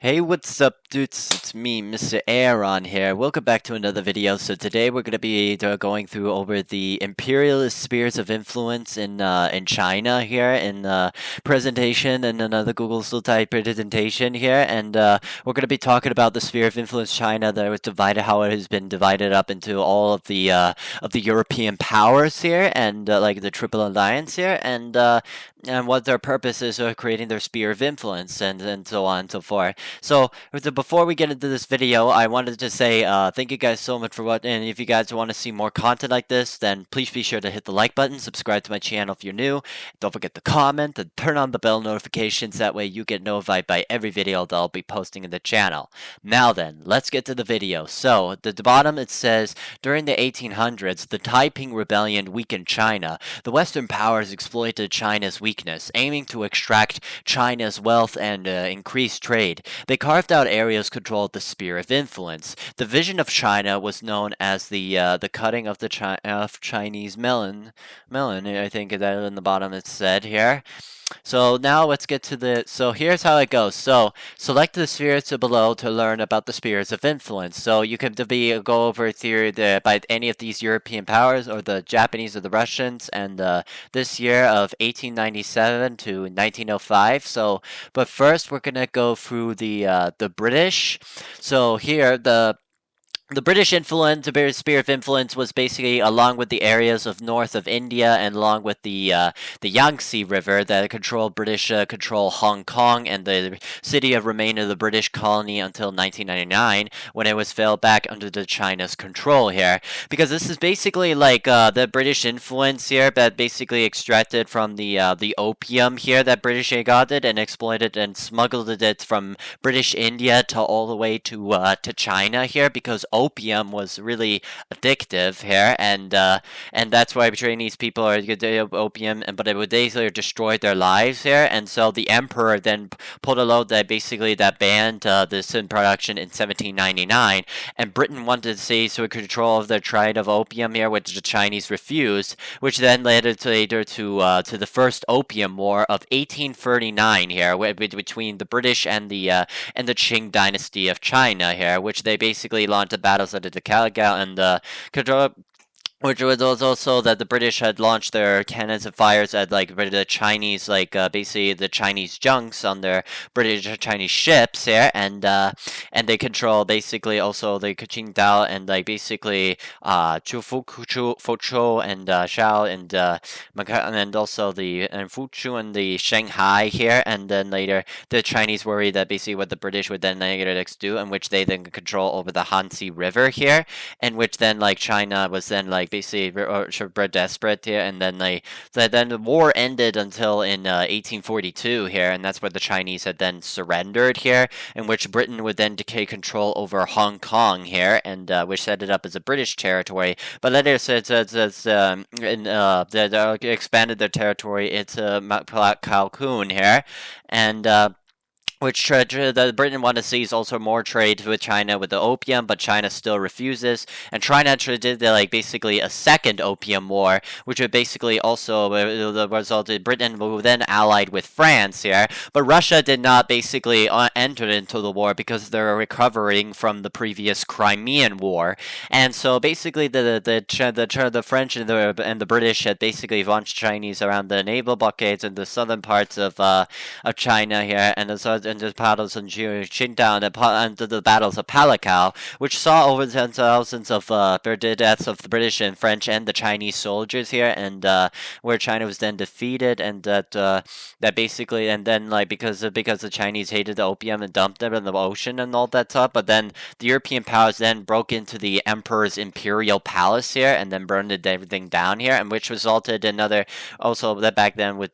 Hey, what's up, dudes? It's me, Mr. Airon here. Welcome back to another video. So today we're gonna be going through over the imperialist spheres of influence in China here in presentation and another Google still type presentation here, and we're gonna be talking about the sphere of influence China that was divided, how it has been divided up into all of the European powers here, and like the Triple Alliance here, and what their purpose is of creating their sphere of influence and so on and so forth. So before we get into this video, I wanted to say thank you guys so much for what. And if you guys want to see more content like this, then please be sure to hit the like button, subscribe to my channel if you're new. Don't forget to comment and turn on the bell notifications. That way you get notified by every video that I'll be posting in the channel. Now then, let's get to the video. So at the bottom it says during the 1800s, the Taiping Rebellion weakened China. The Western powers exploited China's weakness, aiming to extract China's wealth and increase trade. They carved out areas controlled the sphere of influence. The vision of China was known as the cutting of the of Chinese melon. Melon, I think that in the bottom it said here. So now let's get to the. So here's how it goes. So select the spheres below to learn about the spheres of influence. So you can go over through by any of these European powers or the Japanese or the Russians, and this year of 1897 to 1905. So, but first we're gonna go through the British. So here the British influence, the British sphere of influence, was basically along with the areas of north of India and along with the Yangtze River that controlled British control Hong Kong and the city of remained of the British colony until 1999 when it was fell back under the China's control here. Because this is basically like the British influence here that basically extracted from the opium here that British got it and exploited and smuggled it from British India to all the way to China here because opium was really addictive here, and that's why Chinese people are opium, but it would basically destroy their lives here, and so the emperor then pulled a law that basically that banned this in production in 1799, and Britain wanted to seize control of their trade of opium here, which the Chinese refused, which then led later to the first Opium War of 1839 here, between the British and the Qing dynasty of China here, which they basically launched battles under the Calicut and which was also that the British had launched their cannons and fires at like the Chinese, basically the Chinese junks on their British Chinese ships here, and they control basically also the Qingdao and like basically Fuchu and Shao and also the and Fuchu and the Shanghai here, and then later the Chinese worried that basically what the British would then later do, and which they then control over the Yangtze River here, and which then like China was then like basically desperate here, and then then the war ended until in 1842 here, and that's where the Chinese had then surrendered here, in which Britain would then take control over Hong Kong here, and which set it up as a British territory, but later they expanded their territory into Calhoun here, and which the Britain wanted to seize also more trade with China with the opium, but China still refuses. And China did basically a second Opium War, which would basically also resulted Britain then allied with France here. But Russia did not basically enter into the war because they're recovering from the previous Crimean War. And so basically the French and the British had basically launched Chinese around the naval blockades in the southern parts of China here, and the battles in Qingdao and the battles of Palikao, which saw over 10,000 of deaths of the British and French and the Chinese soldiers here, and where China was then defeated, and that basically, and then because the Chinese hated the opium and dumped them in the ocean and all that stuff, but then the European powers then broke into the emperor's imperial palace here and then burned everything down here, and which resulted in another also that back then with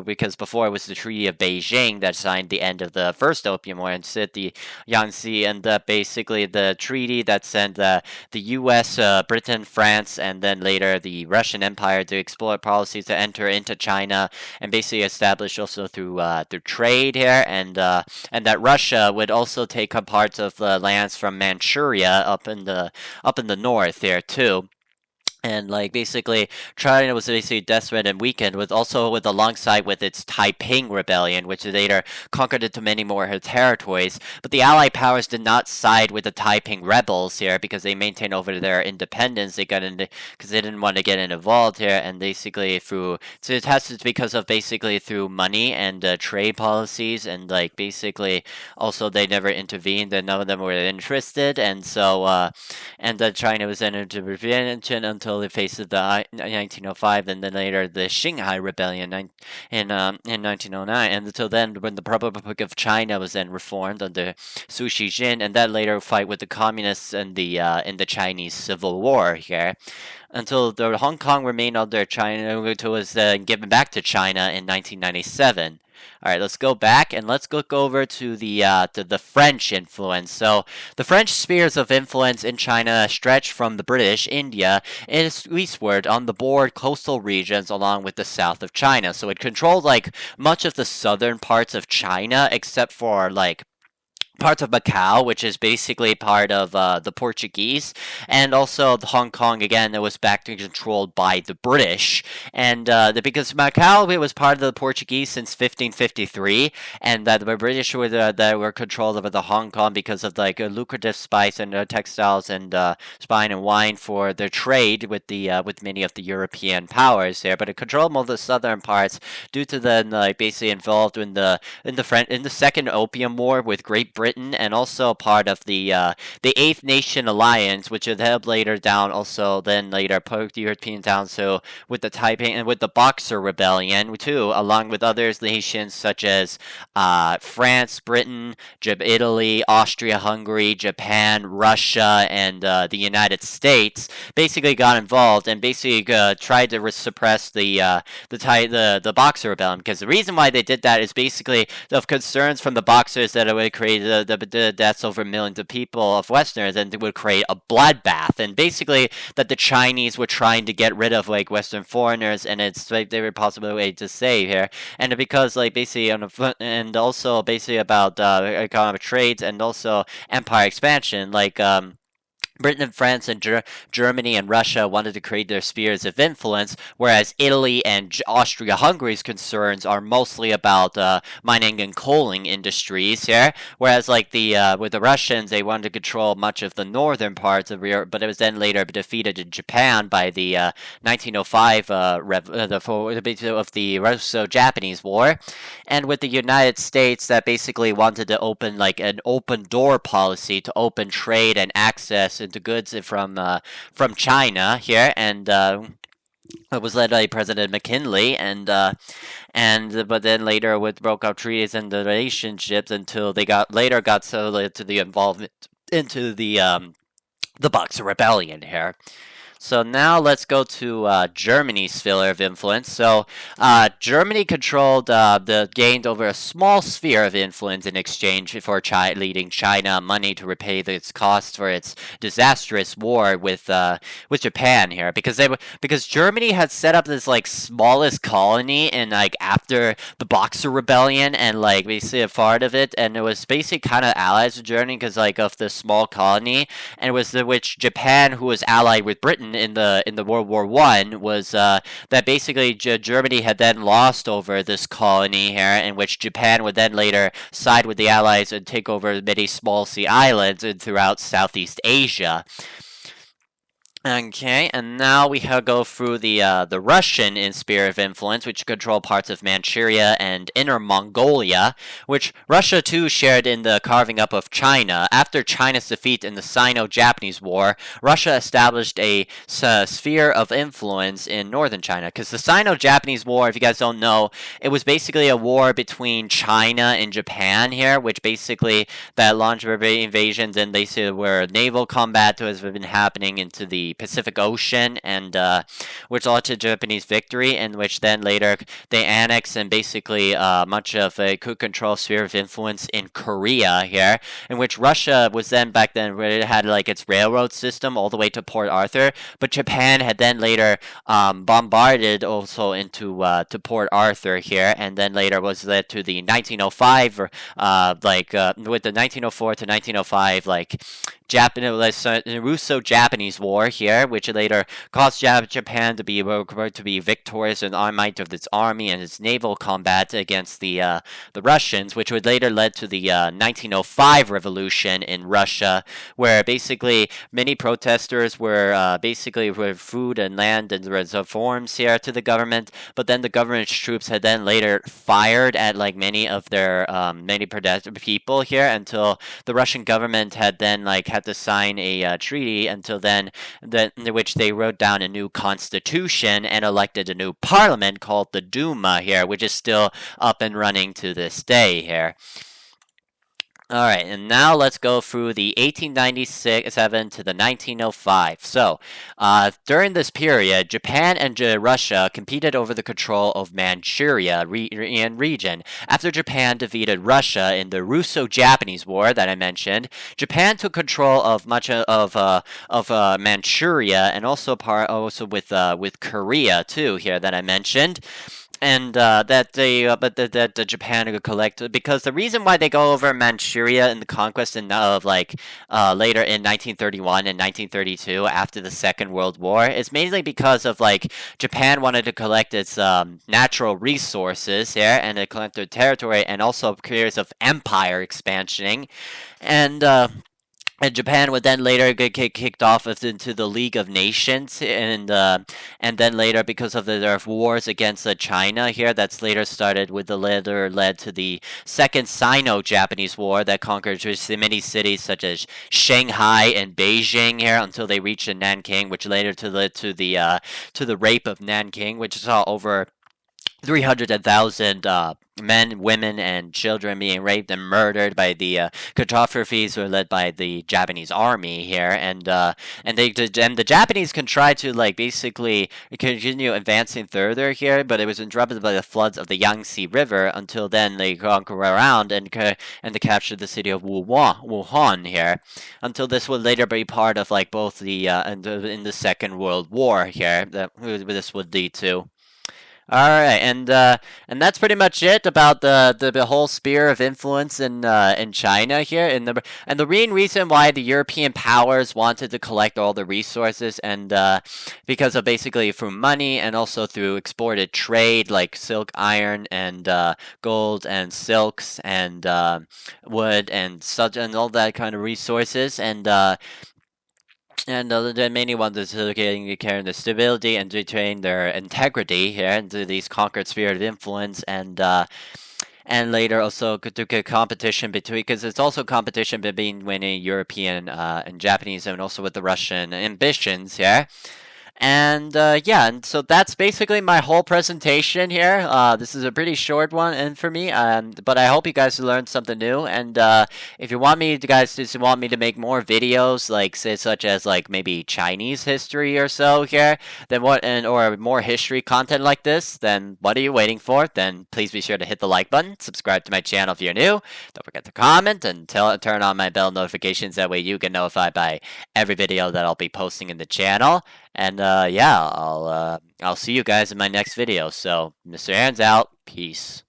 because before it was the Treaty of Beijing that signed the end of the first Opium War and set the Yangtze, and basically the treaty that sent the U.S., Britain, France, and then later the Russian Empire to explore policies to enter into China and basically establish also through trade here, and that Russia would also take up parts of the lands from Manchuria up in the north there too. And like basically China was basically desperate and weakened with also with alongside with its Taiping rebellion, which later conquered into many more of her territories. But the Allied powers did not side with the Taiping rebels here because they maintained over their independence. They got into because they didn't want to get involved here, and basically through so it has to because of basically through money and trade policies, and like basically also they never intervened and none of them were interested, and so and then China was entered into rebellion until they faced the 1905, and then later the Xinhai Rebellion in 1909. And until then, when the Republic of China was then reformed under Su Xijin, and then later fight with the communists in the Chinese Civil War here, until the Hong Kong remained under China until it was given back to China in 1997. All right, let's go back and let's look over to the French influence. So the French spheres of influence in China stretch from the British India eastward on the broad coastal regions along with the south of China. So it controlled like much of the southern parts of China except for like parts of Macau, which is basically part of the Portuguese, and also the Hong Kong again that was back to controlled by the British, and because Macau it was part of the Portuguese since 1553, and that the British were that were controlled over the Hong Kong because of like lucrative spice and textiles and spine and wine for their trade with many of the European powers there, but it controlled most of the southern parts due to then like basically involved in the Second Opium War with Great Britain, and also part of the Eighth Nation Alliance, which had helped later down also then later put the European down so with the Taiping and with the Boxer Rebellion too, along with other nations such as France, Britain, Italy, Austria, Hungary, Japan, Russia, and the United States basically got involved and basically tried to suppress the Boxer Rebellion, because the reason why they did that is basically of concerns from the Boxers that it would create the deaths over millions of people of Westerners, and it would create a bloodbath, and basically that the Chinese were trying to get rid of like Western foreigners, and it's like they were possible way to say here, and because like basically on the and also basically about economic trades and also empire expansion, like Britain, France, and Germany and Russia wanted to create their spheres of influence, whereas Italy and Austria-Hungary's concerns are mostly about mining and coaling industries here. Whereas, like with the Russians, they wanted to control much of the northern parts of Europe, but it was then later defeated in Japan by the 1905 of the Russo-Japanese War, and with the United States that basically wanted to open like an open door policy to open trade and access into goods from China here, and it was led by President McKinley, and but then later with broke up treaties and the relationships until they got so to the involvement into the Boxer Rebellion here. So now let's go to Germany's sphere of influence. So Germany controlled gained over a small sphere of influence in exchange for leading China money to repay its costs for its disastrous war with Japan here, because Germany had set up this like smallest colony in like after the Boxer Rebellion, and like basically a part of it, and it was basically kind of allies with Germany because like of the small colony, and it was which Japan, who was allied with Britain in the World War One, was that basically Germany had then lost over this colony here, in which Japan would then later side with the Allies and take over many small sea islands and throughout Southeast Asia. Okay, and now we go through the Russian sphere of influence, which control parts of Manchuria and Inner Mongolia, which Russia too shared in the carving up of China. After China's defeat in the Sino-Japanese War, Russia established a sphere of influence in northern China. Because the Sino-Japanese War, if you guys don't know, it was basically a war between China and Japan here, which basically that launched invasions, and they were naval combat has been happening into the Pacific Ocean, and which led to Japanese victory, and which then later they annexed and basically much of a could control sphere of influence in Korea here, in which Russia was then back then where it had like its railroad system all the way to Port Arthur, but Japan had then later bombarded also into to Port Arthur here, and then later was led to the 1905 with the 1904 to 1905 like Russo-Japanese War here, which later caused Japan to be victorious in the might of its army and its naval combat against the Russians, which would later lead to the 1905 revolution in Russia, where basically many protesters were basically with food and land and reforms here to the government, but then the government's troops had then later fired at like many of their many people here until the Russian government had then like had to sign a treaty until then, in which they wrote down a new constitution and elected a new parliament called the Duma here, which is still up and running to this day here. Alright, and now let's go through the 1897 to the 1905. So, during this period, Japan and Russia competed over the control of Manchuria region. After Japan defeated Russia in the Russo-Japanese War that I mentioned, Japan took control of much of Manchuria and also with Korea too here that I mentioned. And that Japan could collect, because the reason why they go over Manchuria in the conquest of later in 1931 and 1932 after the Second World War is mainly because of like Japan wanted to collect its natural resources here and to collect their territory, and also periods of empire expansioning, and Japan would then later get kicked off into the League of Nations, and then later because of their wars against China here, that's later started with the later led to the Second Sino-Japanese War that conquered many cities such as Shanghai and Beijing here until they reached Nanking, which later led to the rape of Nanking, which saw over 300,000 men, women, and children being raped and murdered by the catastrophes were led by the Japanese army here, and the Japanese can try to like basically continue advancing further here, but it was interrupted by the floods of the Yangtze River until then they conquer around and to capture the city of Wuhan here, until this would later be part of like both the in the Second World War here that this would lead to. All right, and that's pretty much it about the whole sphere of influence in China here. And the main reason why the European powers wanted to collect all the resources, and because of basically through money and also through exported trade like silk, iron, and gold and silks and wood and such and all that kind of resources, and the many ones are carrying the stability and retain their integrity here into these conquered sphere of influence, and later also to get competition between, because it's also competition between European and Japanese, and also with the Russian ambitions here. And yeah, and so that's basically my whole presentation here. This is a pretty short one, and for me, but I hope you guys learned something new. And if you want me to make more videos, like say such as like maybe Chinese history or so here, then or more history content like this, then what are you waiting for? Then please be sure to hit the like button, subscribe to my channel if you're new. Don't forget to comment and turn on my bell notifications. That way you get notified by every video that I'll be posting in the channel. And yeah, I'll see you guys in my next video. So, Mr. Airon's out. Peace.